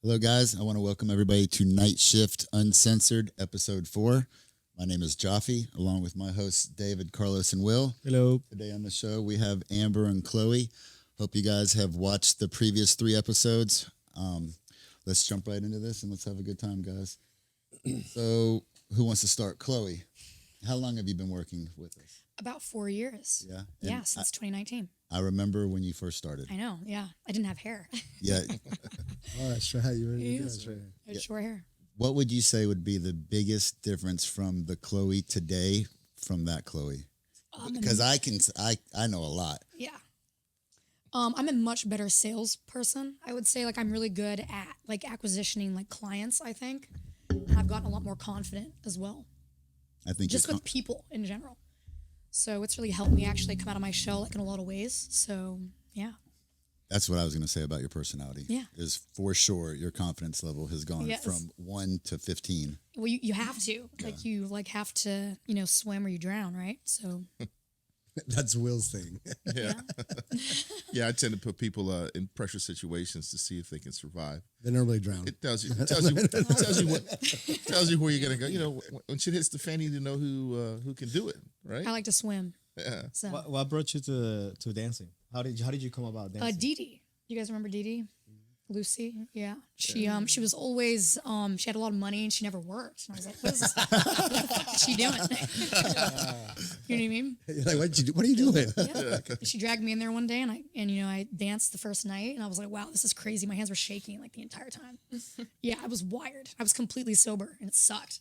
Hello, guys. I want to welcome everybody to Nightshift Uncensored, Episode 4. My name is Jaffe, along with my hosts, David, Carlos, and Will. Hello. Today on the show, we have Amber and Chloe. Hope you guys have watched the previous 3 episodes. Let's jump right into this and let's have a good time, guys. So, who wants to start? Chloe, how long have you been working with us? About 4 years. Yeah? Yeah, since 2019. I remember when you first started. I know, yeah. I didn't have hair. Yeah. Oh, that's right. You really Yeah. did. That's right. I had short hair. What would you say would be the biggest difference from the Chloe today from that Chloe? Because I know a lot. Yeah. I'm a much better salesperson. I would say I'm really good at acquisitioning clients, I think. And I've gotten a lot more confident as well. I think Just with people in general. So it's really helped me actually come out of my shell in a lot of ways. So yeah. That's what I was going to say about your personality. Yeah. Is for sure your confidence level has gone Yes. from 1 to 15. Well, you have to. You have to, swim or you drown, right? So That's Will's thing. Yeah. Yeah, I tend to put people in pressure situations to see if they can survive. They normally drown. It tells you where you're gonna go. You know, when shit hits the fan, you need to know who can do it, right? I like to swim. Yeah. So What brought you to dancing? How did you come about dancing? Dee Dee. You guys remember Dee Dee? Lucy? Yeah. She was always she had a lot of money and she never worked. And I was like, what is this? What the fuck is she doing? You know what I mean? You're like, what are you doing? Yeah. She dragged me in there one day and I danced the first night and I was like, wow, this is crazy. My hands were shaking the entire time. Yeah, I was wired. I was completely sober and it sucked.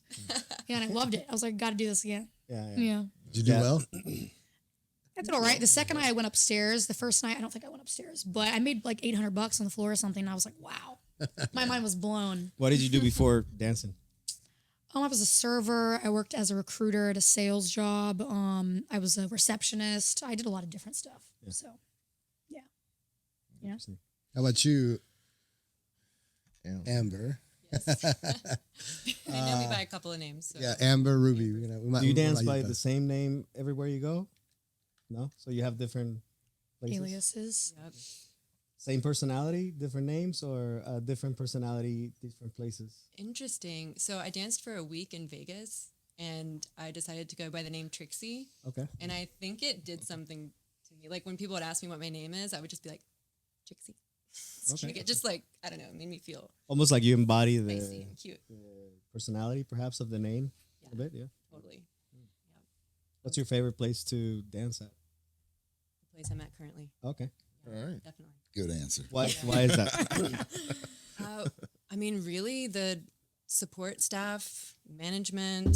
Yeah, and I loved it. I was like, gotta do this again. Yeah. Did you do well? I did all right. The second night I went upstairs, the first night I don't think I went upstairs, but I made $800 on the floor or something. And I was like, wow, my mind was blown. What did you do before dancing? I was a server. I worked as a recruiter at a sales job. I was a receptionist. I did a lot of different stuff. Yeah. So, yeah. How about you, Yeah. Amber? Yes. They know me by a couple of names. So. Yeah, Amber, Ruby. We might, Do you we dance might by use the that. same name everywhere you go? No? So you have different places? Aliases. Yep. Same personality, different names, or different personality, different places? Interesting. So I danced for a week in Vegas, and I decided to go by the name Trixie. Okay. And I think it did something to me. Like when people would ask me what my name is, I would just be like, Trixie. Okay. It just I don't know, it made me feel Almost like you embody spicy the and cute. personality, perhaps, of the name Yeah. a bit, yeah. Totally. What's your favorite place to dance at? The place I'm at currently. Okay. All right. Definitely. Good answer. Why is that? I mean, really, the support staff, management,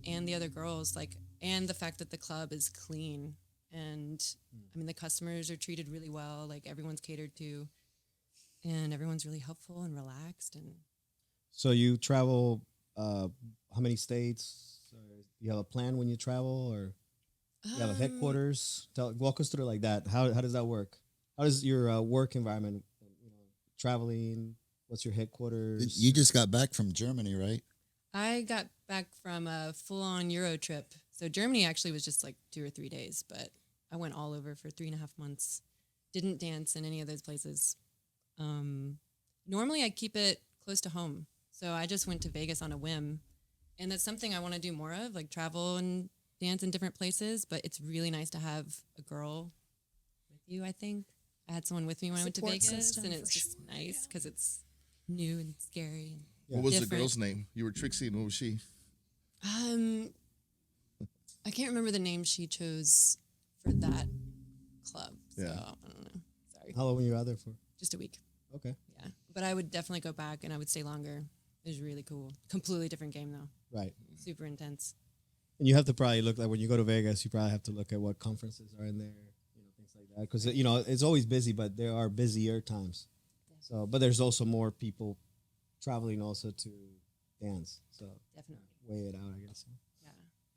and the other girls, and the fact that the club is clean. And I mean, the customers are treated really well. Everyone's catered to, and everyone's really helpful and relaxed. And So you travel how many states? Or you have a plan when you travel, or you have a headquarters? Walk us through that. How does that work? How does your work environment? Traveling. What's your headquarters? You just got back from Germany, right? I got back from a full-on Euro trip. So Germany actually was just 2 or 3 days, but I went all over for 3.5 months. Didn't dance in any of those places. Normally I keep it close to home. So I just went to Vegas on a whim. And that's something I want to do more of, travel and dance in different places. But it's really nice to have a girl with you, I think. I had someone with me when I went to Support Vegas, system, and for it's just sure, nice because it's new and scary. What was the Different. girl's name? You were Trixie, and what was she? I can't remember the name she chose for that club. So Yeah. I don't know. Sorry. How long were you out there for? Just a week. Okay. Yeah. But I would definitely go back and I would stay longer. It was really cool. Completely different game though. Right. Super intense. And you have to probably look when you go to Vegas. You probably have to look at what conferences are in there, things like that. Because it's always busy, but there are busier times. So, but there's also more people traveling also to dance. So Definitely. weigh it out, I guess. Yeah.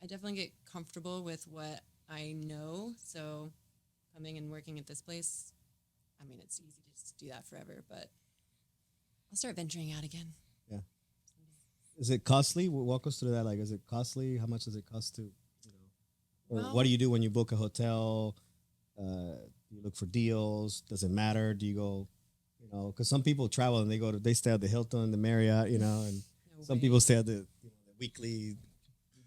I definitely get comfortable with what I know. So coming and working at this place, I mean, it's easy to just do that forever, but I'll start venturing out again. Yeah. Is it costly? Walk us through that. Is it costly? How much does it cost to, or Well- what do you do when you book a hotel? Do you look for deals? Does it matter? Do you go, know, because some people travel and they stay at the Hilton, the Marriott, you know, and No some way. people stay at the weekly,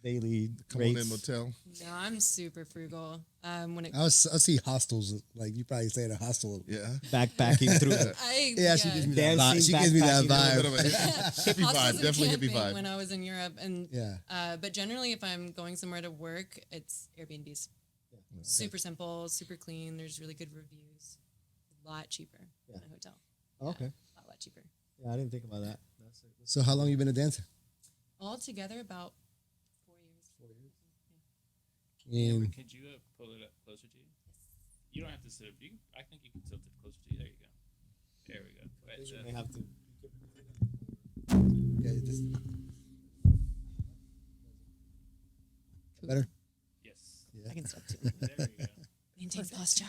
daily Come on in rates. motel. No, I'm super frugal. When it I see hostels. Like you probably stay at a hostel. Yeah. Backpacking through the Yeah, she gives me that vibe. Dancing, She gives me that backpacking, A bit of vibe. a hippie hostels vibe. and Definitely hippie camping vibe. when I was in Europe, and Yeah. but generally, if I'm going somewhere to work, it's Airbnbs. Super simple, super clean. There's really good reviews. A lot cheaper than a hotel. Oh, okay. A lot cheaper. Yeah, I didn't think about that. That's it. So how long you been a dancer? All together, about 4 years. And Could you pull it up closer to you? You don't have to sit up. I think you can tilt it closer to you. There you go. There we go. Go ahead, You Seth. may have to. yeah, just better. Yes. I can step too. There you go. Maintain posture.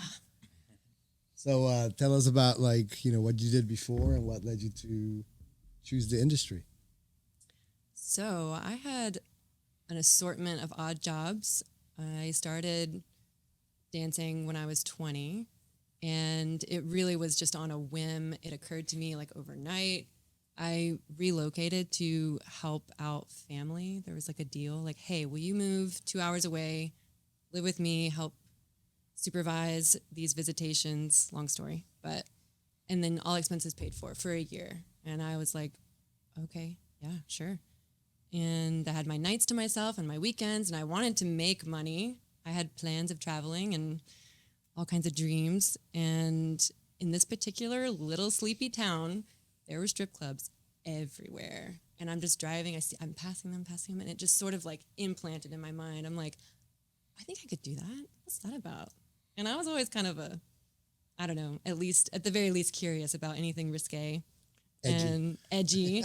So tell us about like what you did before and what led you to choose the industry. So I had an assortment of odd jobs. I started dancing when I was 20, and it really was just on a whim. It occurred to me like overnight. I relocated to help out family. There was like a deal like, hey, will you move 2 hours away, live with me, help supervise these visitations, long story, and then all expenses paid for a year. And I was like, okay, yeah, sure. And I had my nights to myself and my weekends, and I wanted to make money. I had plans of traveling and all kinds of dreams. And in this particular little sleepy town, there were strip clubs everywhere. And I'm just driving, I'm passing them, and it just sort of like implanted in my mind. I'm like, I think I could do that. What's that about? And I was always kind of I don't know, at the very least curious about anything risque. And edgy.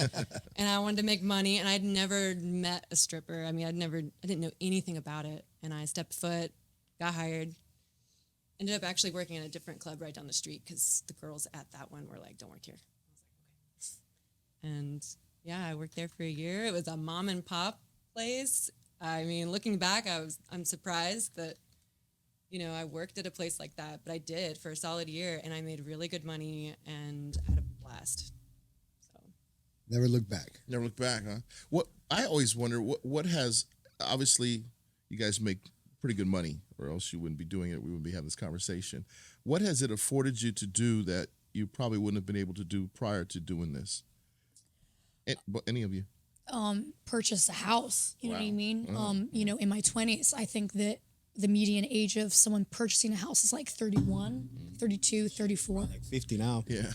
And I wanted to make money, and I'd never met a stripper. I mean, I didn't know anything about it. And I stepped foot, got hired, ended up actually working at a different club right down the street because the girls at that one were like, don't work here. I was like, okay. And yeah, I worked there for a year. It was a mom and pop place. I mean, looking back, I'm surprised that, I worked at a place like that, but I did for a solid year, and I made really good money and had a blast. Never look back. Never look back, huh? What I always wonder, what has, obviously you guys make pretty good money, or else you wouldn't be doing it. We wouldn't be having this conversation. What has it afforded you to do that you probably wouldn't have been able to do prior to doing this? But any of you? Purchase a house. You know what I Wow. mean? In my 20s, I think that the median age of someone purchasing a house is like 31, 32, 34. Like 50 now. Yeah.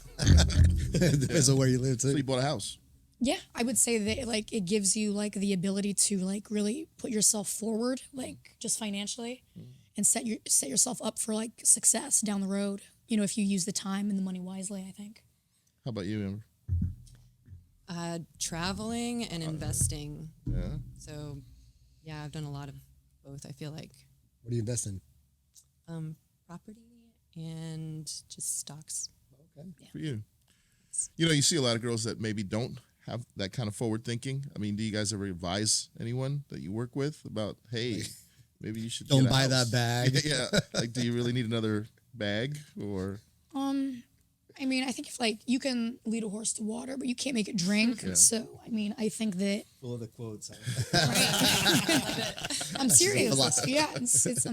Depends on where you live So too. you bought a house. Yeah, I would say that like it gives you like the ability to like really put yourself forward, like just financially, and set yourself up for like success down the road. If you use the time and the money wisely, I think. How about you, Amber? Traveling and investing. Yeah. So, yeah, I've done a lot of both. I feel like What do you invest in? property and just stocks. Okay. For you. You see a lot of girls that maybe don't have that kind of forward thinking. I mean, do you guys ever advise anyone that you work with about, hey, maybe you should Don't get a buy house? that bag. Yeah. Like, do you really need another bag or? I mean, I think if like you can lead a horse to water, but you can't make it drink. Yeah. So, I mean, I think that Full of the quotes. I'm serious. philosophy. Yeah, I'm You're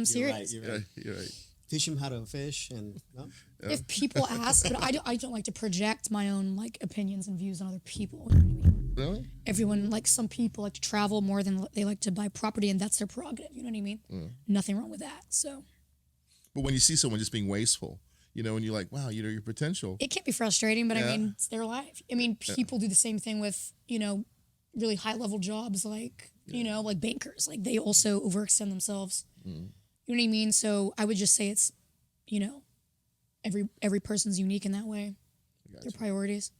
serious. right. You're Yeah, right. you're right. Teach them how to fish and no? If people ask, but I don't like to project my own like opinions and views on other people. You know what I mean? Really? Everyone, like some people like to travel more than they like to buy property, and that's their prerogative. You know what I mean? Nothing wrong with that. So But when you see someone just being wasteful, and you're like, wow, your potential. it can be frustrating, but I Yeah. mean, it's their life. I mean, people do the same thing with, really high level jobs like, like bankers. Like they also overextend themselves. You know what I mean? So I would just say it's, every person's unique in that way. Their priorities.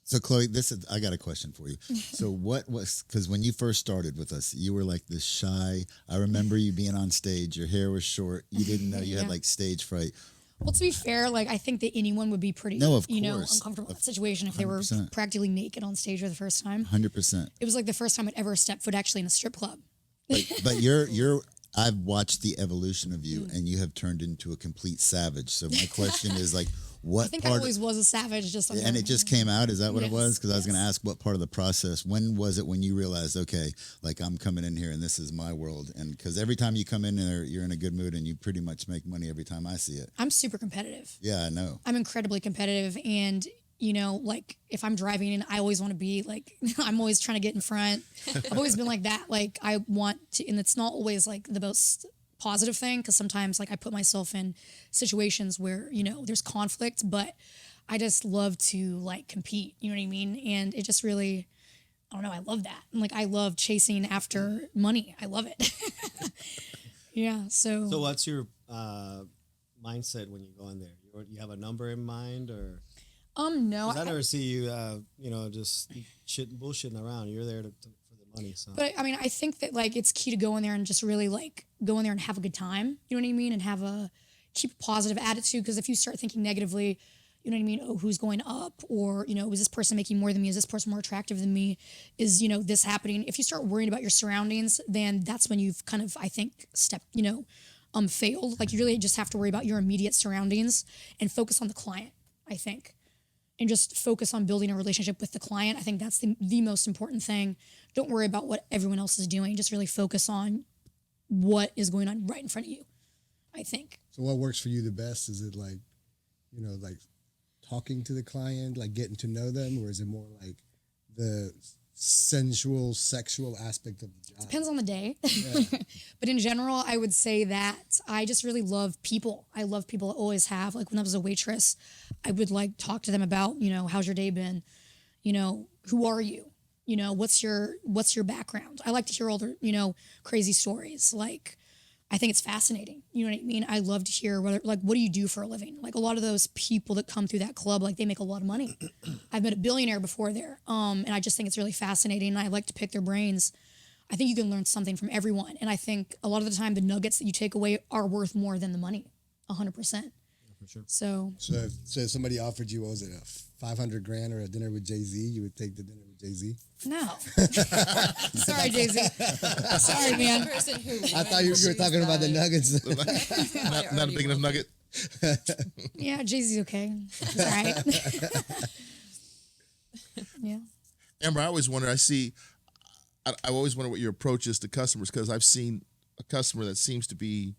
So Chloe, I got a question for you. So because when you first started with us, you were like this shy. I remember you being on stage. Your hair was short. You didn't know you had Yeah. like stage fright. Well, to be fair, like I think that anyone would be pretty, No, of course. uncomfortable in that situation if they were 100%. practically naked on stage for the first time. 100%. It was like the first time I'd ever stepped foot actually in a strip club. But you're I've watched the evolution of you, Mm. and you have turned into a complete savage. So my question is like, what I think I part? always was a savage, just on And the- it just came out. Is that what it was? Yes, Because I was going to yes. ask what part of the process. When was it when you realized, okay, like I'm coming in here and this is my world? And because every time you come in there, you're in a good mood and you pretty much make money every time I see it. I'm super competitive. Yeah, I know. I'm incredibly competitive, and like if I'm driving, and I always want to be like, I'm always trying to get in front. I've always been like that. Like I want to, and it's not always like the most positive thing because sometimes like I put myself in situations where there's conflict, but I just love to like compete. You know what I mean? And it just really, I don't know. I love that. And like I love chasing after money. I love it. Yeah. So what's your mindset when you go in there? You have a number in mind, or no. 'cause I never see you, just bullshitting around. You're there for the money. So But I mean, I think that like it's key to go in there and just really like go in there and have a good time. You know what I mean? And keep a positive attitude. Because if you start thinking negatively, you know what I mean? Oh, who's going up? Or, is this person making more than me? Is this person more attractive than me? Is, this happening? If you start worrying about your surroundings, then that's when you've kind of, I think, failed. Like you really just have to worry about your immediate surroundings and focus on the client, I think. And just focus on building a relationship with the client. I think that's the most important thing. Don't worry about what everyone else is doing. Just really focus on what is going on right in front of you, I think. So what works for you the best? Is it like, like talking to the client, like getting to know them, or is it more like the sensual, sexual aspect of the job? Depends on the day. Yeah. But in general, I would say that I just really love people. I love people. I always have. Like when I was a waitress, I would like talk to them about, how's your day been? Who are you? What's your background? I like to hear all the, crazy stories. Like, I think it's fascinating. You know what I mean? I love to hear what do you do for a living? Like a lot of those people that come through that club, like they make a lot of money. I've met a billionaire before there. And I just think it's really fascinating. And I like to pick their brains. I think you can learn something from everyone. And I think a lot of the time the nuggets that you take away are worth more than the money. 100%. for sure. So So if somebody offered you, what was it, $500,000 or a dinner with Jay-Z, you would take the dinner with Jay-Z? no. Sorry, Jay-Z. Sorry, man. Person who I thought you were talking about the Nuggets. Not a big enough nugget. Yeah, Jay-Z's okay. It's all right. Yeah. Amber, I always wonder. I always wonder what your approach is to customers, because I've seen a customer that seems to be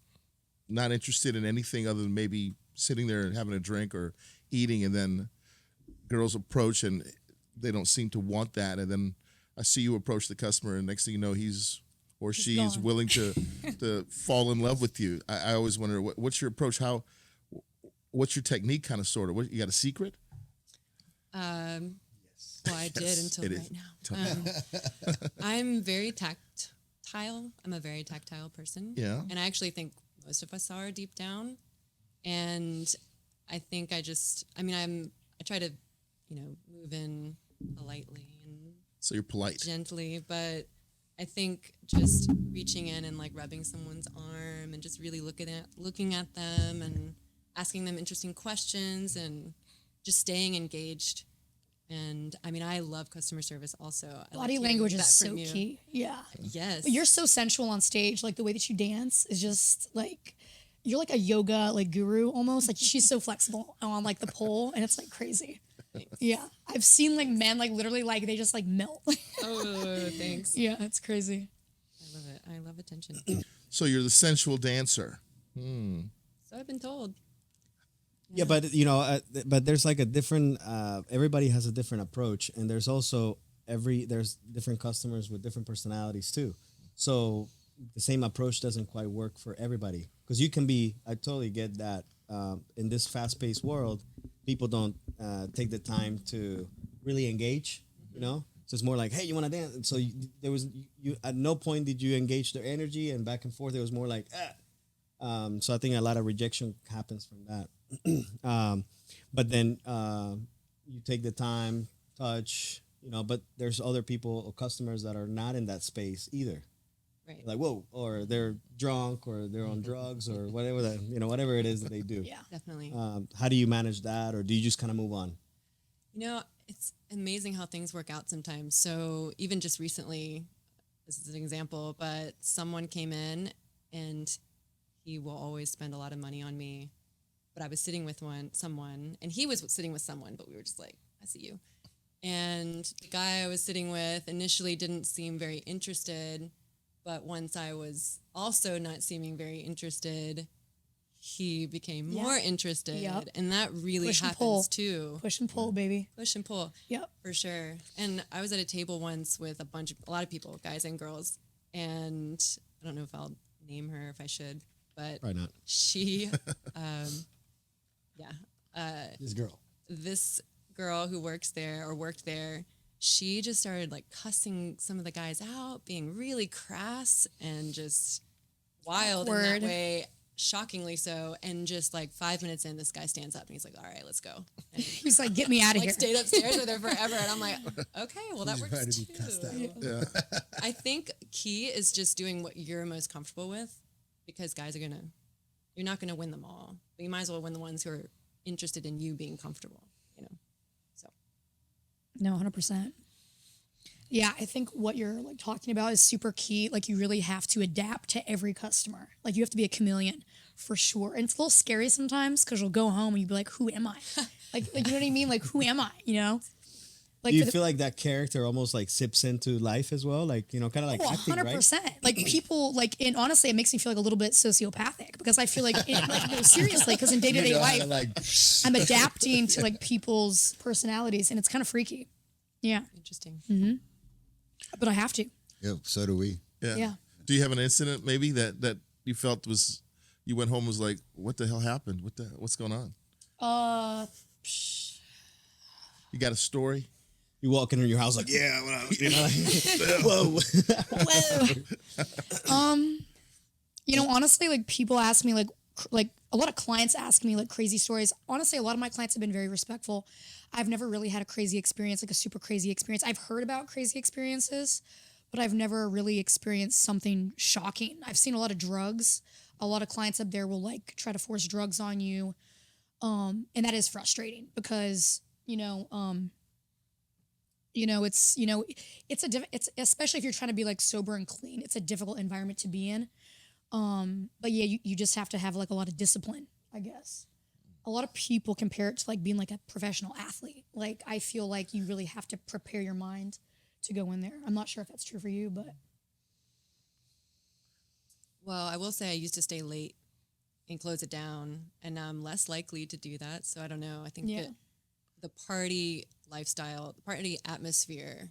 not interested in anything other than maybe sitting there and having a drink or eating, and then girls approach and they don't seem to want that, and then I see you approach the customer, and next thing you know, he's or she's gone. willing to fall in love with you. I always wonder what's your approach. What's your technique, kind of, sort of? What, you got a secret? Well, I did Yes, until it right is. now. I'm very tactile. I'm a very tactile person. Yeah. And I actually think most of us are deep down. And I think I try to, move in politely and So you're polite. gently, but I think just reaching in and like rubbing someone's arm and just really looking at them and asking them interesting questions and just staying engaged. And I love customer service also. I like Body hearing language that is from so you. key. Yeah. Yes. But you're so sensual on stage. Like the way that you dance is just like, you're like a yoga like guru almost. Like she's so flexible on like the pole, and it's like crazy. Yeah. I've seen like men like literally like they just like melt. Oh, thanks. Yeah, it's crazy. I love it. I love attention. So you're the sensual dancer. So I've been told. Yeah, but but there's like a different. Everybody has a different approach, and there's also there's different customers with different personalities too. So the same approach doesn't quite work for everybody, because you can be. I totally get that. In this fast-paced world, people don't take the time to really engage. So it's more like, hey, you want to dance? And so there was you at no point did you engage their energy, and back and forth. It was more like, so I think a lot of rejection happens from that. But then you take the time, touch, but there's other people or customers that are not in that space either. Right. Like, whoa, or they're drunk, or they're on drugs, or whatever whatever it is that they do. Yeah. Definitely. How do you manage that, or do you just kind of move on? It's amazing how things work out sometimes. So even just recently, this is an example, but someone came in and he will always spend a lot of money on me. But I was sitting with someone, and he was sitting with someone, but we were just like, I see you. And the guy I was sitting with initially didn't seem very interested, but once I was also not seeming very interested, he became more interested. Yep. And that really Push and happens pull. too. Push and pull, baby. Push and pull. Yep. For sure. And I was at a table once with a lot of people, guys and girls. And I don't know if I'll name her, if I should, but Probably not. she, this girl who worked there, she just started like cussing some of the guys out, being really crass and just wild in Awkward. that way. Shockingly so. And just like 5 minutes in, this guy stands up and he's like, all right, let's go. And He's like, get me out of like here. stayed upstairs with her forever. And I'm like, okay, well, that She's works ready to too. be cussed out. Yeah. I think key is just doing what you're most comfortable with, because guys you're not gonna win them all, but you might as well win the ones who are interested in you being comfortable, you know? So. No, 100%. Yeah, I think what you're like talking about is super key. Like you really have to adapt to every customer. Like you have to be a chameleon for sure. And it's a little scary sometimes because you'll go home and you'll be like, who am I? like you know what I mean? Like, who am I? You know? Like Do you for the- feel like that character almost like sips into life as well? Like, you know, kind of like Oh, acting, right? 100%. Like people like, and honestly, it makes me feel like a little bit sociopathic because I feel like, no, seriously, because in day-to-day life, I'm adapting to like people's personalities and it's kind of freaky. Yeah. Interesting. But I have to. Yeah, so do we. Yeah. Do you have an incident maybe that you felt was, you went home and was like, what the hell happened? What's going on? You got a story? You walk into your house like, yeah, you know, whoa. You know, honestly, like people ask me like a lot of clients ask me like crazy stories. Honestly, a lot of my clients have been very respectful. I've never really had a crazy experience, like a super crazy experience. I've heard about crazy experiences, but I've never really experienced something shocking. I've seen a lot of drugs. A lot of clients up there will like try to force drugs on you. And that is frustrating because, it's especially if you're trying to be like sober and clean, it's a difficult environment to be in. But yeah, you just have to have like a lot of discipline, I guess. A lot of people compare it to like being like a professional athlete. Like I feel like you really have to prepare your mind to go in there. I'm not sure if that's true for you, but Well, I will say I used to stay late and close it down, and now I'm less likely to do that. So I don't know. I think Yeah. that the party lifestyle, the party atmosphere,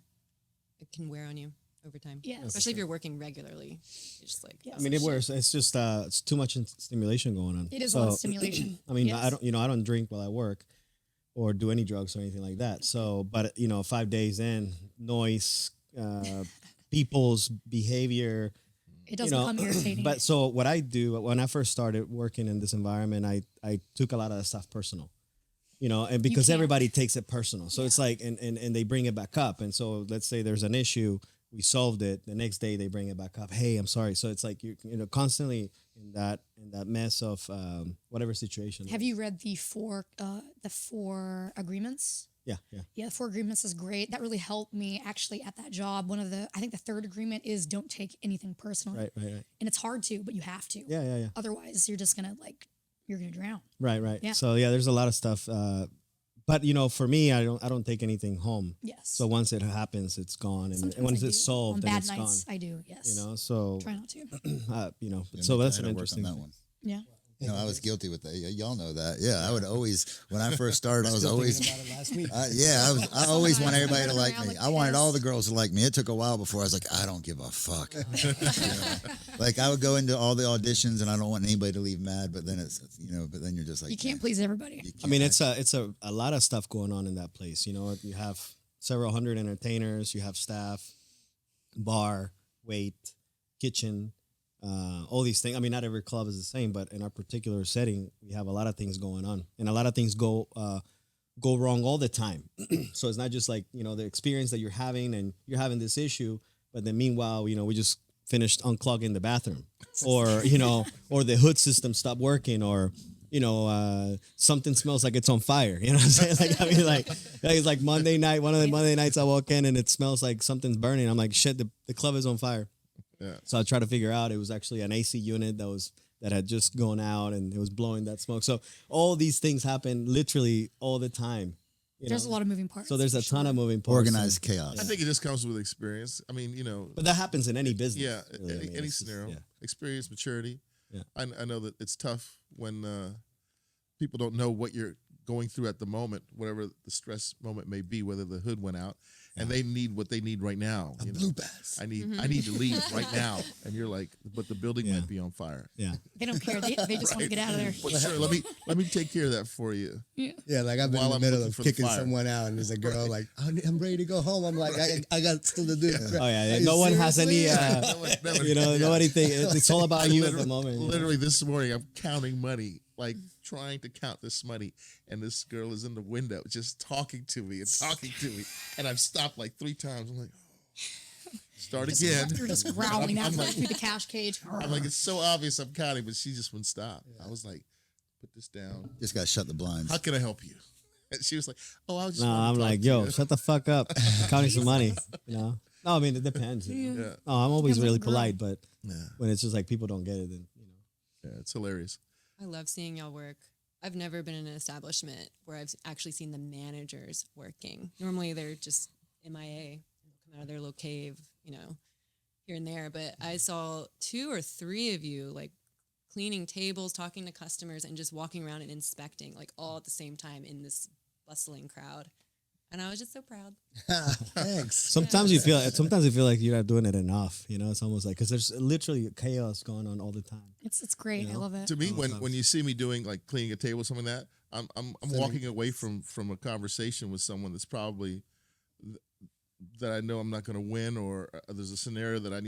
it can wear on you over time. Yeah, for Especially if you're working regularly. You're just like, Yeah. I mean, it wears. It's just it's too much stimulation going on. it is a lot of stimulation. I mean, Yes. I don't drink while I work or do any drugs or anything like that. So, but 5 days in, noise, people's behavior, It does become irritating. But so what I do when I first started working in this environment, I took a lot of the stuff personal, and because can't. everybody takes it personal. So it's like, and they bring it back up. And so let's say there's an issue, we solved it. The next day they bring it back up. Hey, I'm sorry. So it's like, you constantly in that mess of whatever situation. Have you read the four agreements? Yeah. Yeah, the 4 agreements is great. That really helped me actually at that job. I think the 3rd agreement is don't take anything personally. Right. And it's hard to, but you have to. Yeah. Otherwise, you're just gonna you're gonna drown. Right. Yeah. So yeah, there's a lot of stuff. But for me, I don't take anything home. Yes. So once it happens, it's gone, and Sometimes once I it's do. solved, on then bad it's nights, gone. I do. Yes. So Try not to. So that's I had to work an on interesting that thing. one. Yeah. No, I was guilty with that. Y'all know that. Yeah, I would always, when I first started, I was always, Thinking about it last week. I always want everybody to Running like around me. like I wanted all the this. girls to like me. It took a while before I was like, I don't give a fuck. Like I would go into all the auditions and I don't want anybody to leave mad, but then but then you're just like, You can't man, please everybody. you I mean, can't. it's a lot of stuff going on in that place. You have several hundred entertainers, you have staff, bar, wait, kitchen, all these things. I mean, not every club is the same, but in our particular setting, we have a lot of things going on, and a lot of things go wrong all the time. So it's not just like the experience that you're having, and you're having this issue, but then meanwhile, we just finished unclogging the bathroom, or or the hood system stopped working, or something smells like it's on fire. You know what I'm saying? Like it's like Monday night. One of the Monday nights I walk in and it smells like something's burning. I'm like, shit, the club is on fire. Yeah. So I tried to figure out it was actually an AC unit that had just gone out and it was blowing that smoke. So all these things happen literally all the time. There's a lot of moving parts. So there's a for ton sure. of moving parts. Organized chaos. I think it just comes with experience. I mean, But that happens in any business. yeah, really. I mean, any it's just- scenario, yeah. experience, maturity. Yeah. I know that it's tough when people don't know what you're going through at the moment, whatever the stress moment may be, whether the hood went out, and they need what they need right now. A you know. blue pass. I need to leave right now, and you're like, but the building Yeah. might be on fire. Yeah. They don't care. They just want to get out of there. But sure, let me take care of that for you. Yeah, like I've been While in I'm the middle looking of for the kicking fire. someone out, and there's a girl like, I'm ready to go home. I'm like, I got still to do. Oh yeah. Are you No one has any. seriously? Nobody think it's all about you at the moment. you know? Literally this morning, I'm counting money, like trying to count this money, and this girl is in the window just talking to me, and I've stopped like 3 times. I'm like, start again. You're just growling out I'm like- through the cash cage. I'm like, it's so obvious I'm counting, but she just wouldn't stop. I was like, put this down. Just got to shut the blinds. How can I help you? And she was like, oh, I was just No, wanted to I'm talk like, to yo, you. shut the fuck up. I'm counting some money. No, I mean it depends. You know? Yeah, No, I'm always Depends on really the girl. polite, but yeah, when it's just like people don't get it, then yeah, it's hilarious. I love seeing y'all work. I've never been in an establishment where I've actually seen the managers working. Normally they're just MIA, come out of their little cave, here and there. But I saw 2 or 3 of you like cleaning tables, talking to customers, and just walking around and inspecting, like all at the same time in this bustling crowd. And I was just so proud. Thanks. sometimes you feel like you're not doing it enough. It's almost like because there's literally chaos going on all the time. It's great. You know? I love it. To me, Oh, when thanks. you see me doing like cleaning a table, something like that, I'm walking away from a conversation with someone that's probably that I know I'm not going to win, or there's a scenario that I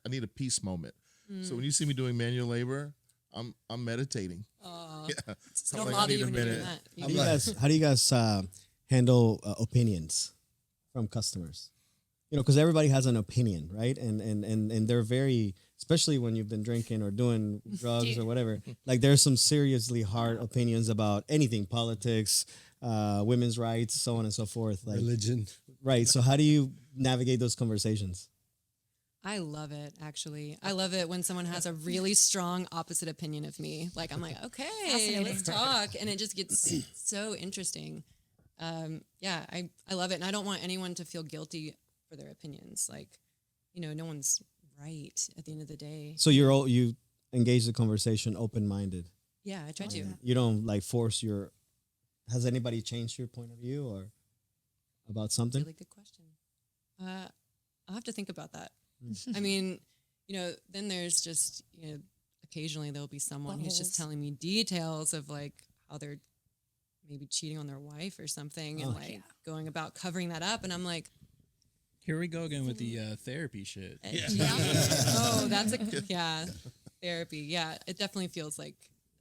need a peace moment. So when you see me doing manual labor, I'm meditating. Yeah, Don't I'm like, I bother need you a when you're doing minute. that. How do you guys handle opinions from customers? Because everybody has an opinion, right? And they're very, especially when you've been drinking or doing drugs or whatever. Like there's some seriously hard opinions about anything, politics, women's rights, so on and so forth. Like Religion. right. So how do you navigate those conversations? I love it, actually. I love it when someone has a really strong opposite opinion of me. Like, I'm like, okay, Fascinating. let's talk. And it just gets so interesting. Yeah, I love it. And I don't want anyone to feel guilty for their opinions. Like, no one's right at the end of the day. So you engage the conversation open-minded. Yeah, I try to. You don't like force has anybody changed your point of view or about something? Really good question. I'll have to think about that. I mean, then there's just, occasionally there'll be someone who's just Buttholes. telling me details of like how they're maybe cheating on their wife or something and Oh. like going about covering that up. And I'm like, Here we go again with the therapy shit. oh, therapy. Yeah, it definitely feels like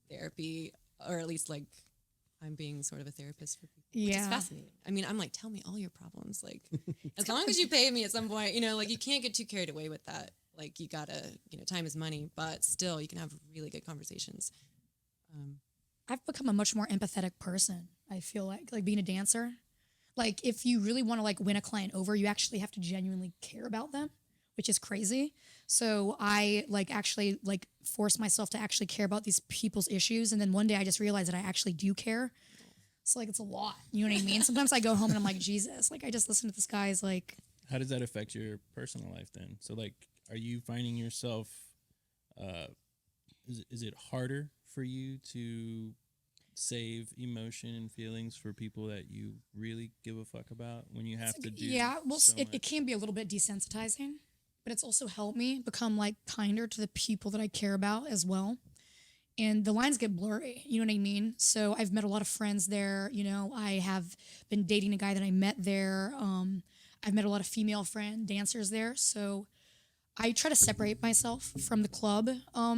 therapy, or at least like I'm being sort of a therapist for people. Which is Yeah. fascinating. I mean, I'm like, tell me all your problems. Like, as long as you pay me at some point, like you can't get too carried away with that. Like you gotta, time is money, but still you can have really good conversations. I've become a much more empathetic person. I feel like being a dancer. Like if you really want to like win a client over, you actually have to genuinely care about them, which is crazy. So I actually force myself to actually care about these people's issues. And then one day I just realized that I actually do care. It's it's a lot. You know what I mean? Sometimes I go home and I'm like, Jesus, I just listened to this guy's How does that affect your personal life then? So are you finding yourself is it harder for you to save emotion and feelings for people that you really give a fuck about when you have to do so it much? can be a little bit desensitizing, but it's also helped me become kinder to the people that I care about as well. And the lines get blurry, you know what I mean? So I've met a lot of friends there. I have been dating a guy that I met there. I've met a lot of female dancers there. So I try to separate myself from the club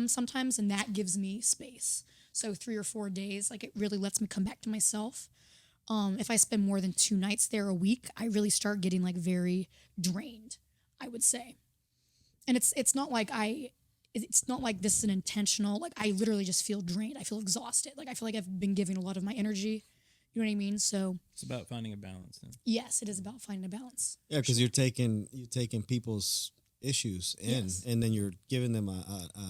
sometimes, and that gives me space. So 3 or 4 days, it really lets me come back to myself. If I spend more than 2 nights there a week, I really start getting very drained, I would say. And it's not like this is an intentional, I literally just feel drained. I feel exhausted. I feel like I've been giving a lot of my energy. You know what I mean? So It's about finding a balance then. yes, it is about finding a balance. Yeah, because you're taking people's issues in, Yes. and then you're giving them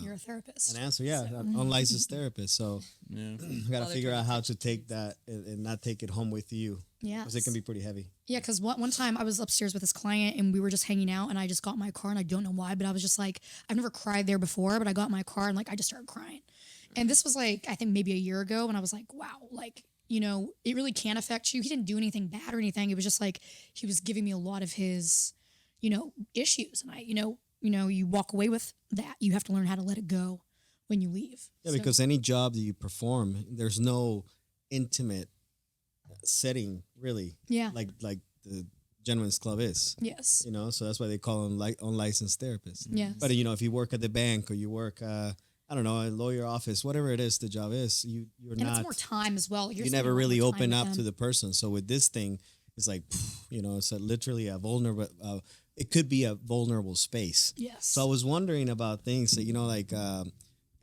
You're a therapist. an answer. Yeah, an unlicensed therapist. So Yeah. you got to While they're figure trying out to how teach to the take kids. that and not take it home with you. Yeah. Because it can be pretty heavy. Yeah, because one time I was upstairs with this client and we were just hanging out and I just got in my car and I don't know why, but I was just like, I've never cried there before, but I got in my car and like I just started crying. And this was like, I think maybe a year ago, and I was like, wow, like, you know, it really can affect you. He didn't do anything bad or anything. It was just like he was giving me a lot of his, you know, issues. And I, you walk away with that. You have to learn how to let it go when you leave. Yeah, So- because any job that you perform, there's no intimate setting really, yeah. like the gentleman's club is. Yes. You know, so that's why they call them like unlicensed therapists. Yes. But you know, if you work at the bank or you work, I don't know, a lawyer office, whatever it is, the job is, you're and not. it's more time as well. You're You spending never a lot really more time open with up them. to the person. So with this thing, it's like, you know, it's literally a vulnerable. It could be a vulnerable space. Yes. So I was wondering about things that, you know, like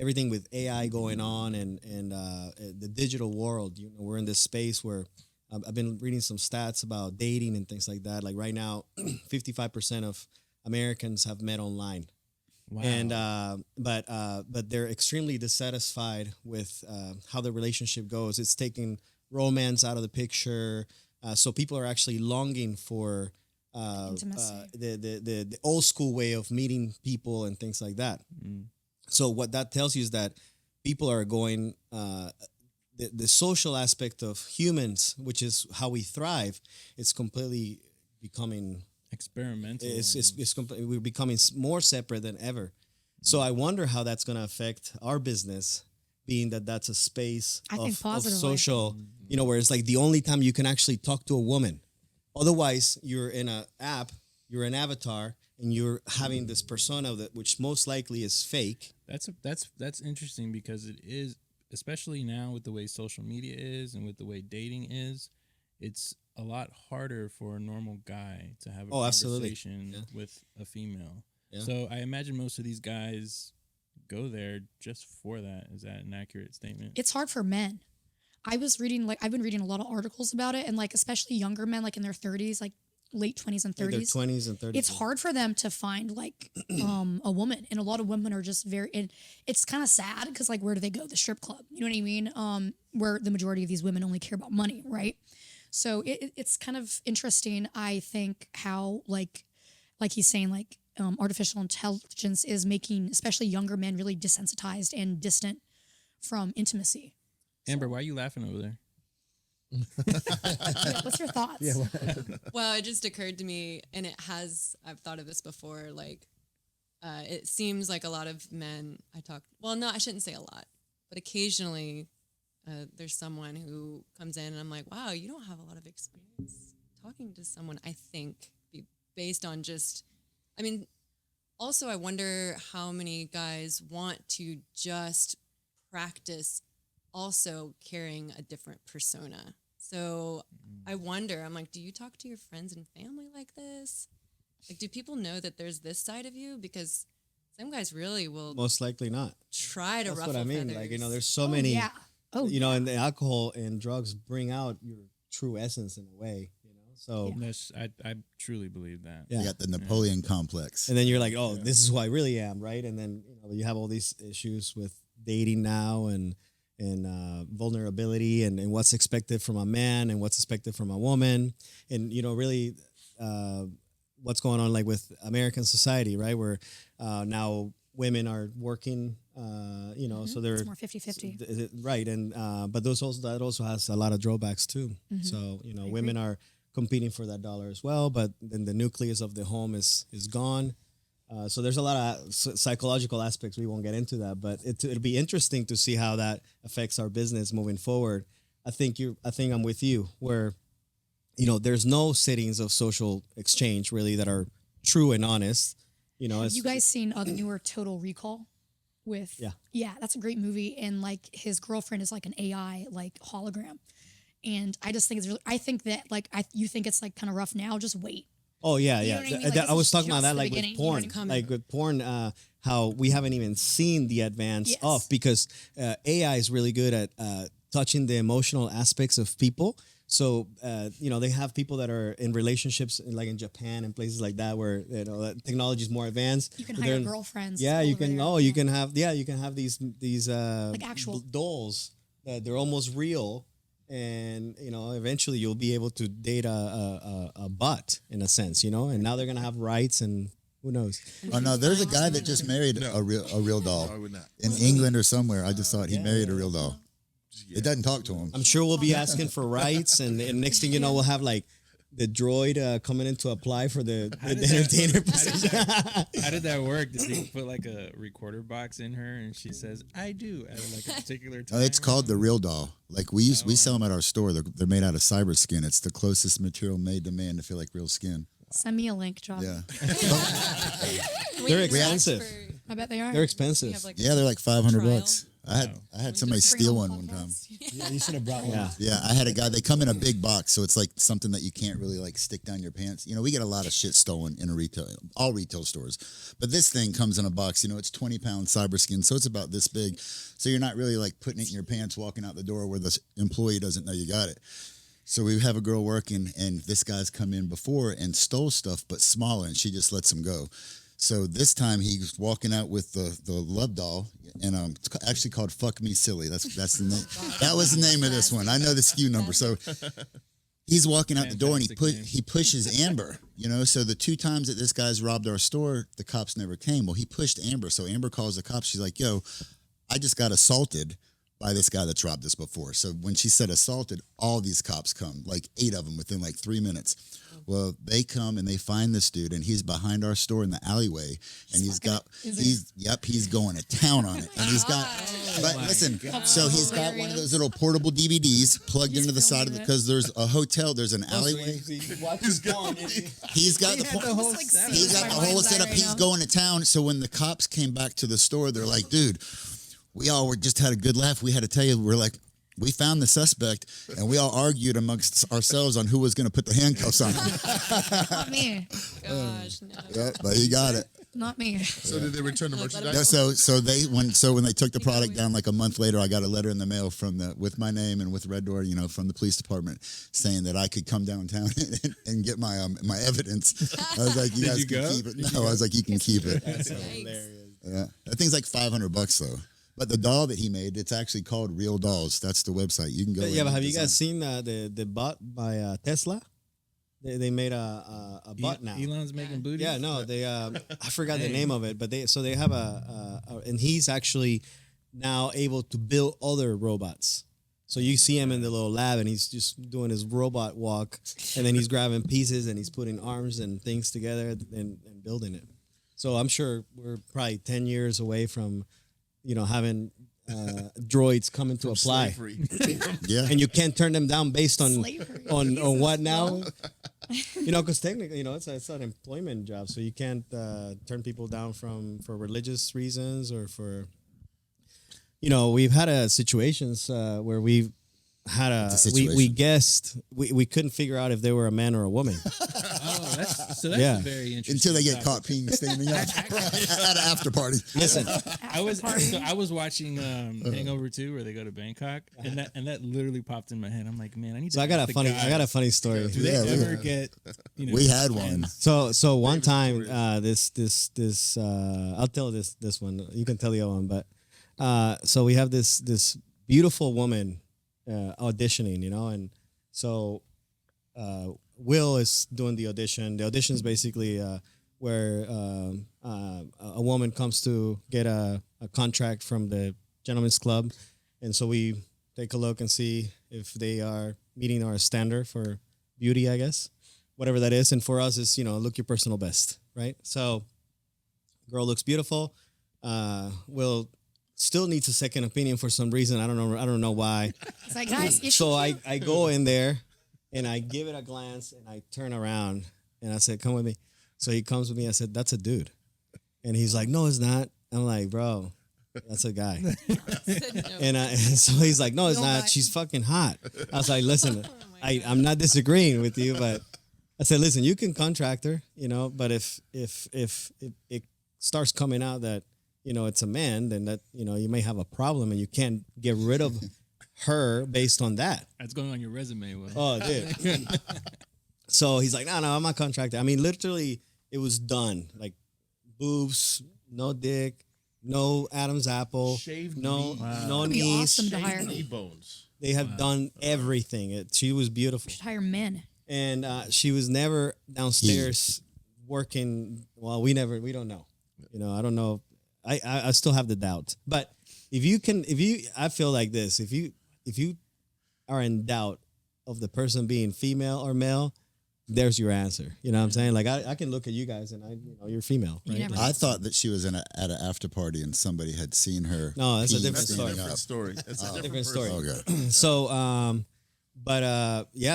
everything with AI going on and the digital world. You know, we're in this space where I've been reading some stats about dating and things like that. Like right now, 55% of Americans have met online. Wow. And but they're extremely dissatisfied with how the relationship goes. It's taking romance out of the picture. So people are actually longing for Intimacy. the old school way of meeting people and things like that. Mm. So what that tells you is that people are going the social aspect of humans, which is how we thrive, it's completely becoming Experimental. we're becoming more separate than ever. So I wonder how that's going to affect our business, being that that's a space I think of positively. social, you know, where it's like the only time you can actually talk to a woman. Otherwise, you're in an app, you're an avatar, and you're having this persona that which most likely is fake. That's interesting because it is, especially now with the way social media is and with the way dating is, it's a lot harder for a normal guy to have a Absolutely. conversation Yeah. with a female. Yeah. So I imagine most of these guys go there just for that. Is that an accurate statement? It's hard for men. I've been reading a lot of articles about it, and like especially younger men, like in their 30s, like late 20s and Like their 30s. 20s and 30s. It's hard for them to find like a woman, and a lot of women are just and it's kind of sad because like where do they go? The strip club, you know what I mean? Where the majority of these women only care about money, right? So it's kind of interesting, I think, how like he's saying, like artificial intelligence is making especially younger men really desensitized and distant from intimacy. Amber, why are you laughing over there? Yeah, what's your thoughts? Yeah, Well, it just occurred to me, and I've thought of this before, like, it seems like a lot of men I shouldn't say a lot, but occasionally there's someone who comes in and I'm like, wow, you don't have a lot of experience talking to someone, I think, based on also I wonder how many guys want to just practice also carrying a different persona. So I wonder, I'm like, do you talk to your friends and family like this? Like, do people know that there's this side of you? Because some guys really will most likely not. try to That's ruffle what I mean. feathers. Like, you know, there's so many, Yeah. Oh, you know, and the alcohol and drugs bring out your true essence in a way, you know. So, I truly believe that. yeah. You got the Napoleon complex. And then you're like, oh, this is who I really am, right? And then you have all these issues with dating now and vulnerability and what's expected from a man and what's expected from a woman, and really what's going on like with American society, right? Where now women are working, so they're it's more 50-50. right, and but that also has a lot of drawbacks too. So women are competing for that dollar as well, but then the nucleus of the home is gone. So there's a lot of psychological aspects. We won't get into that, but it'll be interesting to see how that affects our business moving forward. I think I'm with you where, there's no settings of social exchange really that are true and honest. Have you guys seen the newer Total Recall? Yeah, that's a great movie, and like his girlfriend is like an AI like hologram, and I just think it's really. I think that like you think it's like kind of rough now. Just wait. Oh yeah, You yeah. know what I mean? Like, I this was is talking about just that the like beginning. with You know porn, what I mean? like with porn, how we haven't even seen the advance Yes. of because AI is really good at touching the emotional aspects of people. So they have people that are in relationships like in Japan and places like that where technology is more advanced. You can But hire they're- girlfriends. Yeah, all you over can. there. Oh, Yeah. you can have these Like actual- dolls that they're almost real, and eventually you'll be able to date a bot in a sense, and now they're gonna have rights and who knows. Oh no, there's a guy that just married No. a real doll No, I would not. in England or somewhere. I just thought he Yeah, married a yeah. real doll. Yeah. It doesn't talk to him. I'm sure we'll be asking for rights, and next thing you know, we'll have like the droid coming in to apply for the did that- entertainer position. How did that work? Did they put like a recorder box in her and she says, "I do" at like a particular time? It's called the real doll. Like we sell them at our store. They're made out of cyber skin. It's the closest material made to man to feel like real skin. Send me a link, John. Yeah, They're expensive. I bet they are. They're expensive. yeah, they're like $500 Trial. bucks. I had somebody Bring steal on one time. podcasts. Yeah, you should have brought one. Yeah. Yeah, I had a guy. They come in a big box, so it's like something that you can't really like stick down your pants. We get a lot of shit stolen in all retail stores, but this thing comes in a box. It's 20-pound cyber skin, so it's about this big. So you're not really like putting it in your pants, walking out the door where the employee doesn't know you got it. So we have a girl working, and this guy's come in before and stole stuff, but smaller, and she just lets him go. So this time he's walking out with the love doll, and it's actually called "Fuck Me Silly." That's the name. That was the name of this one. I know the SKU number. So he's walking out the door, and Fantastic name. he pushes Amber. So the 2 times that this guy's robbed our store, the cops never came. Well, he pushed Amber, so Amber calls the cops. She's like, "Yo, I just got assaulted by this guy that's robbed us before." So when she said assaulted, all these cops come, like 8 of them within like 3 minutes. Well, they come and they find this dude, and he's behind our store in the alleyway, and he's going to town on it, and he's got. But listen, so he's got one of those little portable DVDs plugged into the side of it because there's a hotel, there's an alleyway. He's got the It's like he's got the my whole mind's setup. right He's now. going to town. So when the cops came back to the store, they're like, "Dude, we all were just had a good laugh. We had to tell you, we're like." We found the suspect, and we all argued amongst ourselves on who was going to put the handcuffs on him. Not me. Gosh, no. Yeah, but he got it. Not me. So did they return the Yeah, merchandise? so when they took the product down like a month later, I got a letter in the mail with my name and with Red Door, from the police department saying that I could come downtown and get my evidence. I was like, you guys you can go? keep it. No, I was like, you can keep it. Yikes. Yeah, that thing's like $500 though. But the doll that he made, it's actually called Real Dolls. That's the website. You can go. Yeah, in but have and you guys design. seen the bot by Tesla? They made a bot now. Elon's making booty. Yeah, no, they I forgot the name of it, but they have and he's actually now able to build other robots. So you see him in the little lab, and he's just doing his robot walk, and then he's grabbing pieces and he's putting arms and things together and building it. So I'm sure we're probably 10 years away from, having droids coming to apply, Slavery. Yeah. and you can't turn them down based on Slavery. on what now? Because technically, it's an employment job, so you can't turn people down for religious reasons or for. We've had situations where we've had It's a we situation. guessed we couldn't figure out if they were a man or a woman. Oh, that's Yeah. very interesting. Until they get topic. caught peeing standing up at an after party. Listen, I was watching Hangover 2 where they go to Bangkok, and that literally popped in my head. I'm like, man, I need to. so I got ask a the funny guys, story. Do they Yeah, we ever have. get? We had one. So one time, this I'll tell this one. You can tell the other one, but so we have this beautiful woman auditioning, and so Will is doing the audition. The audition is basically where a woman comes to get a contract from the gentleman's club, and so we take a look and see if they are meeting our standard for beauty, I guess, whatever that is. And for us, is look your personal best, right? So, girl looks beautiful. Will still needs a second opinion for some reason. I don't know why. It's like, guys, is So she I go in there and I give it a glance and I turn around and I said, "Come with me." So he comes with me. I said, "That's a dude," and he's like, "No, it's not." I'm like, "Bro, that's a guy." And so he's like, "No, it's No, not. guy. She's fucking hot." I was like, "Listen, Oh my I'm not disagreeing with you, but." I said, "Listen, you can contract her, but if it starts coming out that it's a man, then that you may have a problem, and you can't get rid of her based on that. That's going on your resume. Will. Oh, dude. So he's like, no, I'm not contracted. I mean, literally, it was done. Like, boobs, no dick, no Adam's apple, Shaved no, knee. no That'd be knees. awesome to Shaved hire. knee bones. They have done everything. She was beautiful, Should hire men. and she was never downstairs working. Well, we don't know. You know, I don't know. I still have the doubt. But I feel like this. If you are in doubt of the person being female or male, there's your answer. You know what I'm saying? Like I can look at you guys and you're female, You right? never Like, I thought that she was at an after party and somebody had seen her. No, that's a pee different standing story. up. Story. That's a different story. Okay. So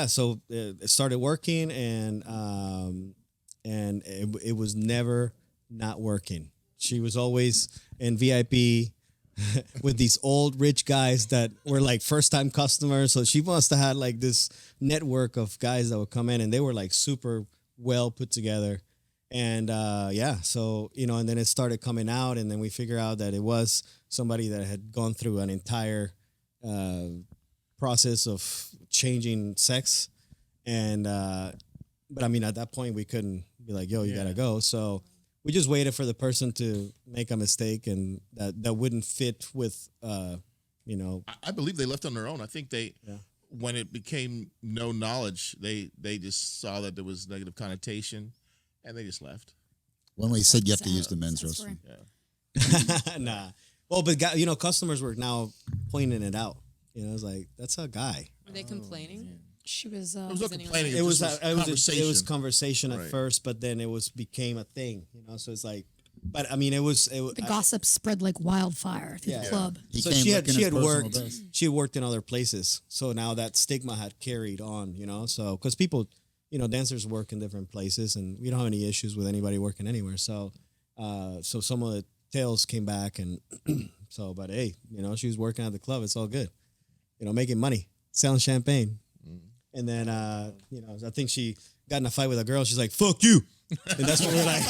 so it started working and it was never not working. She was always in VIP with these old rich guys that were like first time customers. So she must have had like this network of guys that would come in and they were like super well put together. And so, you know, and then it started coming out and then we figure out that it was somebody that had gone through an entire process of changing sex. And, but I mean, at that point we couldn't be like, yo, you gotta go. So we just waited for the person to make a mistake and that wouldn't fit with, you know. I believe they left on their own. I think when it became no knowledge, they just saw that there was negative connotation, and they just left. When we said you have to Sad- use the men's sad restroom. story. Nah. Well, but you know, customers were now pointing it out. You know, it's like, that's a guy. Were they complaining? She was. There was no anyone- complaining. It was conversation. it was conversation at Right. first, but then it became a thing. You know, so it's like, but I mean, it was the gossip spread like wildfire through Yeah. the club. He so came she had looking his personal worked best. she had worked in other places, so now that stigma had carried on. You know, so because people, you know, dancers work in different places, and we don't have any issues with anybody working anywhere. So, so some of the tales came back, and so, but hey, you know, she was working at the club. It's all good, you know, making money, selling champagne. And then, you know, I think she got in a fight with a girl. She's like, "Fuck you," and that's when we're like,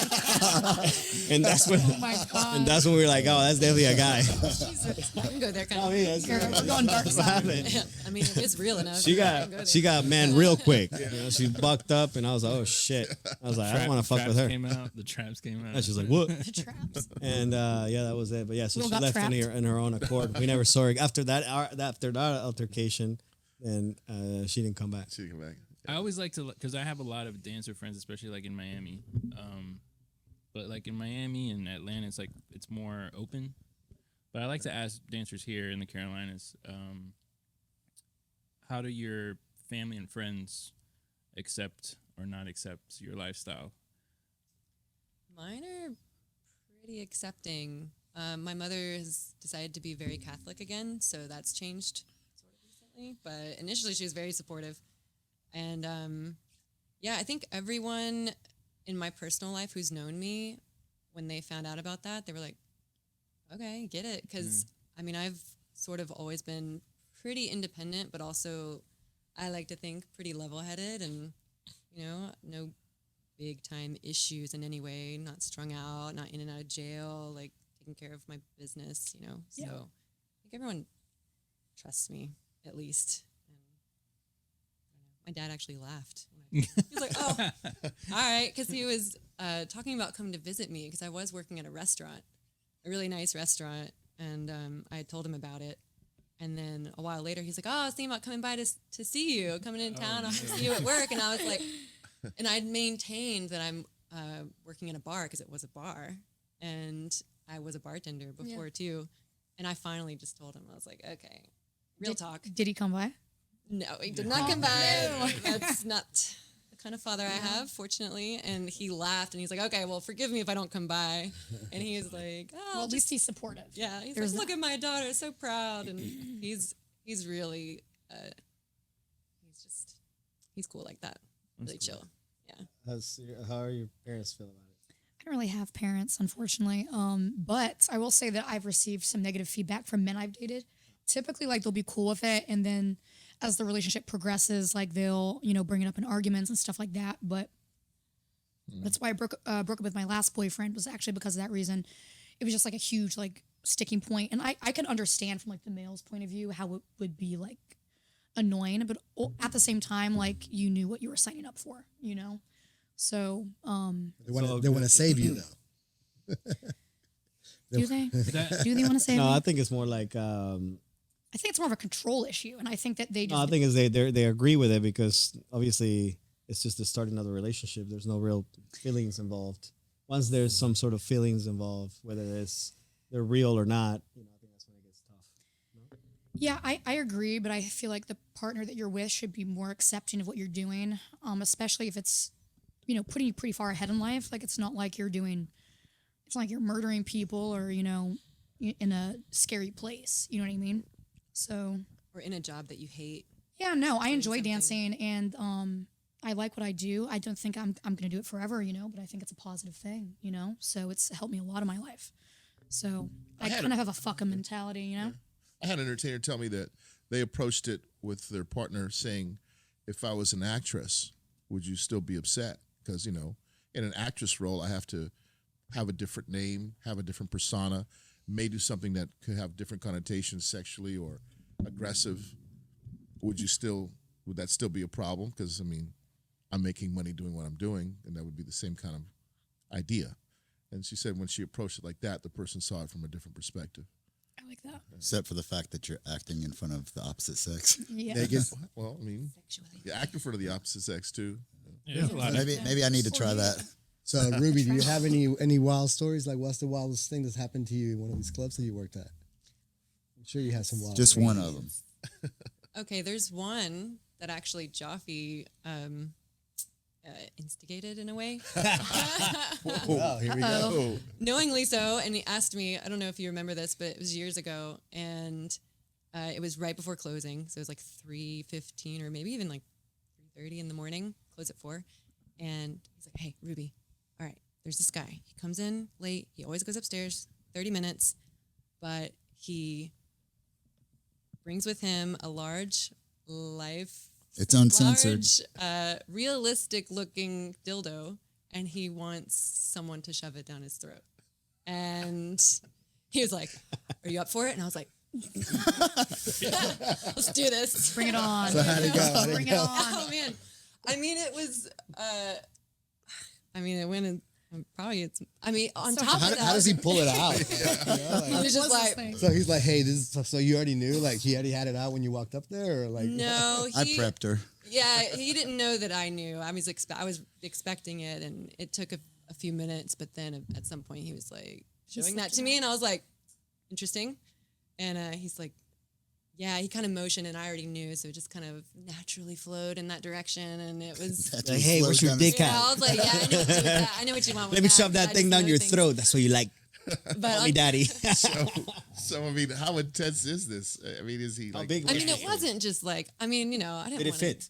and that's when, Oh my god. and that's when we were like, "Oh, that's definitely a guy." Jesus, I can go there kind I of. mean, that's You're going dark what side. happened. I mean, if it's real enough, She I can go got there. man real quick. You know, she bucked up, and I was like, "Oh shit!" I was like, "I don't want to fuck Traps with her." Came out. The traps came out. And she's like, "What?" The traps. And yeah, that was it. But yeah, so We all she got left trapped. in her own accord. We never saw her after that. After that altercation, then she didn't come back. See you come back. I always like to, because I have a lot of dancer friends, especially like in Miami. But like in Miami and Atlanta, it's like it's more open. But I like to ask dancers here in the Carolinas, how do your family and friends accept or not accept your lifestyle? Mine are pretty accepting. My mother has decided to be very Catholic again, so that's changed sort of recently. But initially, she was very supportive. And I think everyone in my personal life who's known me, when they found out about that, they were like, okay, get it. Because, I mean, I've sort of always been pretty independent, but also I like to think pretty level-headed and, you know, no big-time issues in any way, not strung out, not in and out of jail, like taking care of my business, you know. So Yeah. I think everyone trusts me, at least. My dad actually laughed. He's like, "Oh, all right," because he was talking about coming to visit me because I was working at a restaurant, a really nice restaurant, and I had told him about it. And then a while later, he's like, "Oh, I was thinking about coming by to see you, coming in town. I'll see you at work." And I was like, and I'd maintained that I'm working in a bar because it was a bar, and I was a bartender before too. And I finally just told him, I was like, "Okay, real talk." Did he come by? No, he did not come by. That's not the kind of father I have, fortunately. And he laughed and he's like, "Okay, well, forgive me if I don't come by." And he was like, "Oh, Well, at least he's supportive. yeah." He's there's like, "Look at my daughter, so proud." And he's really, he's cool like that. Really chill. Yeah. How are your parents feel about it? I don't really have parents, unfortunately. But I will say that I've received some negative feedback from men I've dated. Typically, like, they'll be cool with it, and then as the relationship progresses, like, they'll, you know, bring it up in arguments and stuff like that. But that's why I broke up with my last boyfriend, was actually because of that reason. It was just like a huge, like, sticking point. And I can understand from like the male's point of view how it would be like annoying, but at the same time, like you knew what you were signing up for, you know? So, They want to save you though. do they? That- Do they want to say? No, I that? think it's more like I think it's more of a control issue, and I think that they no, just I think is they agree with it because obviously it's just the start of another relationship. There's no real feelings involved. Once there's some sort of feelings involved, whether they're real or not, you know, I think that's when it gets tough. Yeah, I agree, but I feel like the partner that you're with should be more accepting of what you're doing, especially if it's, you know, putting you pretty far ahead in life. Like it's not like you're murdering people or, you know, in a scary place. You know what I mean? So. Or in a job that you hate. Yeah, no, I doing enjoy something. dancing and I like what I do. I don't think I'm going to do it forever, you know, but I think it's a positive thing, you know? So it's helped me a lot in my life. So I had kind of have a fuck 'em mentality, you know? I had an entertainer tell me that they approached it with their partner saying, if I was an actress, would you still be upset? Because, you know, in an actress role, I have to have a different name, have a different persona, may do something that could have different connotations sexually or aggressive. Would that still be a problem? Because, I mean, I'm making money doing what I'm doing, and that would be the same kind of idea. And she said when she approached it like that, the person saw it from a different perspective. I like that. Except for the fact that you're acting in front of the opposite sex. Yeah. Well, I mean, you act in front of the opposite sex too. Yeah, there's a lot of Maybe I need to try that. So Ruby, do you have any wild stories? Like, what's the wildest thing that's happened to you in one of these clubs that you worked at? I'm sure you have some wild. Just stories. one of them. Okay, there's one that actually Jaffe instigated in a way. Oh, here we go. Oh, Knowingly so, and he asked me, I don't know if you remember this, but it was years ago, and it was right before closing, so it was like 3:15 or maybe even like 3:30 in the morning, close at 4, and he's like, hey, Ruby, all right, there's this guy. He comes in late, he always goes upstairs, 30 minutes, but he brings with him a large It's uncensored. realistic looking dildo, and he wants someone to shove it down his throat. And he was like, are you up for it? And I was like, let's do this. Bring it on. So how'd it go? How'd it Bring it go? on. Oh man. I mean, it was, it went in, probably it's, on So top of that. How does he pull it out? He was just What's this like, thing? So he's like, hey, this is, so you already knew, like he already had it out when you walked up there, or like no, I prepped her. Yeah, he didn't know that I knew. I was expecting it, and it took a few minutes. But then at some point, he was like showing that to me, and I was like, interesting. And he's like, yeah, he kind of motioned, and I already knew, so it just kind of naturally flowed in that direction, and it was. That's Like, what hey, slows where's your down dick his- Yeah, I at? was like, yeah, I know what you want. That. I know what you want. Let me shove that thing down your throat. That's what you like. But Call me daddy. so I mean, how intense is this? I mean, is he How like? big I was mean, it? it wasn't just like. I mean, you know, I didn't. Did it wanna- fit?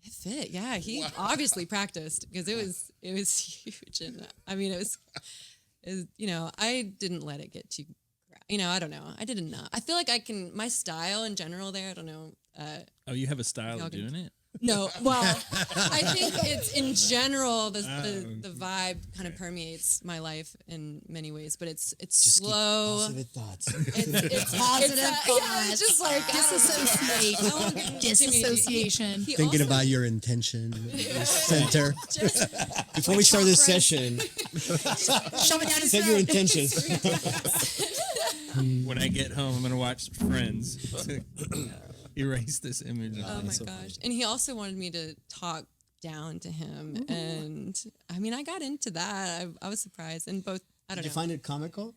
It fit, yeah. He obviously practiced because it was huge, and I mean, it was, you know, I didn't let it get too, you know, I don't know, I didn't know. I feel like I can my style in general there. I don't know. Oh, you have a style Y'all of can- doing it? No, well, I think it's in general the vibe kind of permeates my life in many ways, but it's slow. positive thoughts. It's Positive yeah, it's just like Disassociate. I won't get too many- Disassociation. he Thinking also- about your intention, your center. Before we start this session, Shove it down his save your throat. intentions. When I get home, I'm gonna watch Friends to erase this image. Oh my gosh. And he also wanted me to talk down to him. And I mean, I got into that. I was surprised. And both, I don't Did you know. find it comical?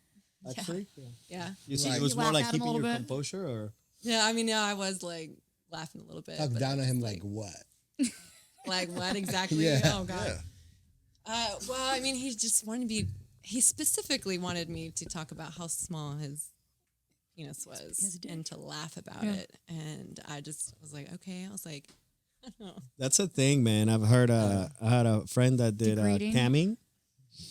Actually, Yeah. you see, Like- it was You more laugh like at him a keeping your little bit? composure, or Yeah. I mean, yeah, I was like laughing a little bit. Talk but down it at him was like what? like what exactly? Yeah. Oh God. Well, I mean, he specifically wanted me to talk about how small his penis was His dick. and to laugh about Yeah. it. And I just was like, okay. I was like, I don't know. that's a thing, man. I've heard. I had a friend that did Degrading? camming,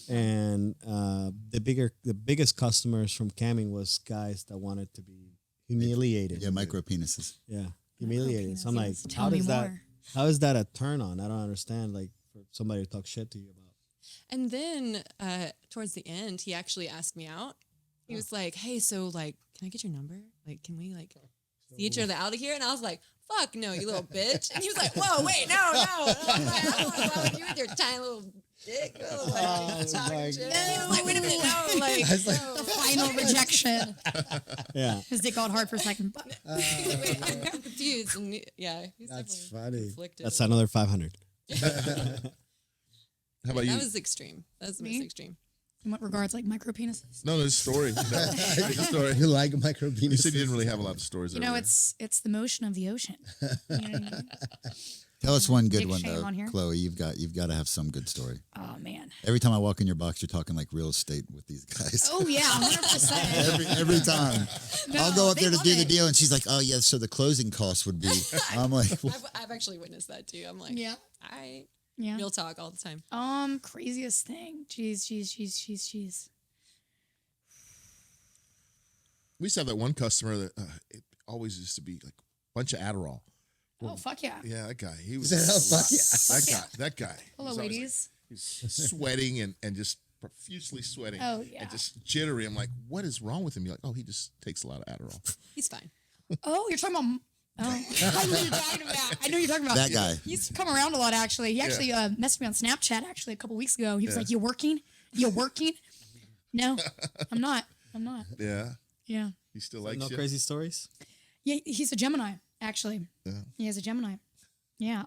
and the biggest customers from camming was guys that wanted to be humiliated. Yeah, micro penises. Yeah, humiliated. So I'm like, Penises. how Tell me does that? more. How is that a turn on? I don't understand. Like for somebody to talk shit to you about. And then towards the end, he actually asked me out, He was like, "Hey, so like, can I get your number? Like, can we like see each other out of here?" And I was like, "Fuck no, you little bitch!" And he was like, "Whoa, wait, no." And I was like, "I don't want to go with you with your tiny little dick." Oh Like, my and he was like, "Wait a minute, no, like, I was like, no." The final rejection. Yeah. His dick got hard for a second. But Wait, I'm confused. And yeah, he's That's definitely funny. conflicted. That's another 500. How about you? That was extreme. That was the most Me? extreme. in what regards, like micro penises? No, this story. No, the story. You like micro penises? You said you didn't really have a lot of stories. You know, earlier. it's the motion of the ocean. You know what I mean? Tell us one good Big one shame though, on here. Chloe. You've got to have some good story. Oh man. Every time I walk in your box, you're talking like real estate with these guys. Oh yeah, 100%. every time. I'll No, go up they there to love do the it. deal, and she's like, "Oh yeah, so the closing costs would be." I'm like, well, I've actually witnessed that too. I'm like, Yeah. I Yeah. real talk all the time. Craziest thing. Jeez. we used to have that one customer that it always used to be like a bunch of Adderall. Oh fuck yeah. Yeah, that guy. He was Fuck yeah. that Yeah. guy. That guy. Hello, He's always, like, ladies. he's sweating and just profusely sweating. Oh, yeah. And just jittery. I'm like, what is wrong with him? You're like, oh, he just takes a lot of Adderall. He's fine. Oh, you're talking about. Oh, I know what you're talking about. I know you're talking about that guy. He's come around a lot, actually. He actually messaged me on Snapchat, actually, a couple weeks ago. He was like, "You working? You working?" No, I'm not. Yeah. Yeah. He still likes No you. crazy stories? Yeah, he's a Gemini, actually. Yeah. Yeah, he's a Gemini. Yeah.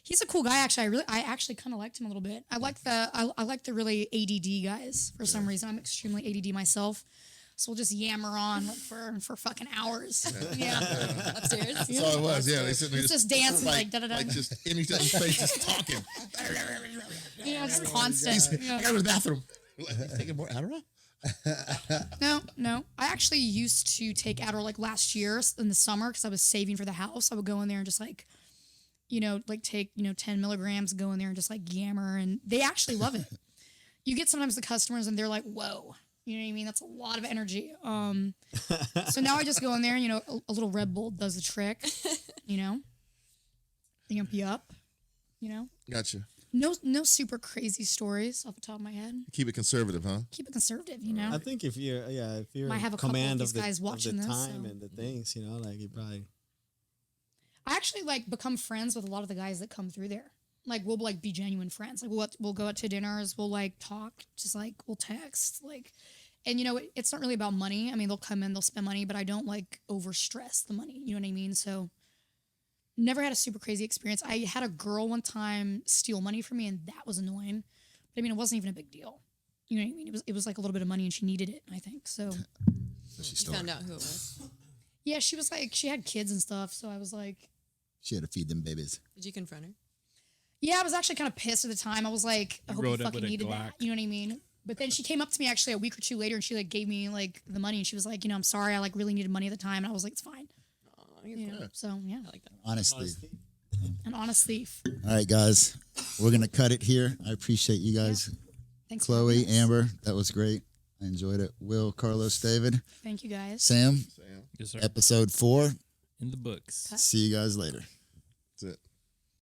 He's a cool guy, actually. I actually kind of liked him a little bit. I like the really ADD guys for some reason. I'm extremely ADD myself. So we'll just yammer on like, for fucking hours. Yeah. Upstairs. That's all it was. Yeah. They sitting there It's just dancing like da da da. like just in each other's face, just talking. Yeah, just constant. I gotta go to the bathroom. Like, he's taking more Adderall? No. I actually used to take Adderall like last year in the summer because I was saving for the house. I would go in there and just like, take 10 milligrams, go in there and just like yammer, and they actually love it. You get sometimes the customers and they're like, "Whoa." You know what I mean? That's a lot of energy. So now I just go in there and, a little Red Bull does the trick, They amp you up, Gotcha. No super crazy stories off the top of my head. Keep it conservative, huh? Keep it conservative, I think if you're Might have in a couple of command these of the, guys watching of the this, time so- and the things, like you probably. I actually become friends with a lot of the guys that come through there. Like we'll be genuine friends. Like we'll go out to dinners. We'll talk. Just we'll text. And it's not really about money. I mean, they'll come in, they'll spend money, but I don't over stress the money. You know what I mean? So never had a super crazy experience. I had a girl one time steal money from me, and that was annoying. But I mean, it wasn't even a big deal. You know what I mean? It was like a little bit of money, and she needed it. I think so. So she You stole found it. out who it was. Yeah, she was she had kids and stuff. So I was like. She had to feed them babies. Did you confront her? Yeah, I was actually kind of pissed at the time. I was like, I hope you rode up fucking with a needed Glock. that. You know what I mean? But then she came up to me actually a week or two later and she gave me the money and she was like, I'm sorry, I really needed money at the time. And I was like, it's fine. Oh, you're You know? cool. So yeah, I like that. Honestly. an honest thief. All right, guys, we're gonna cut it here. I appreciate you guys, Thanks, for Chloe, having us. Amber. That was great. I enjoyed it. Will, Carlos, David, Thank you guys. Sam. Yes, sir. Episode 4. In the books. See you guys later. That's it.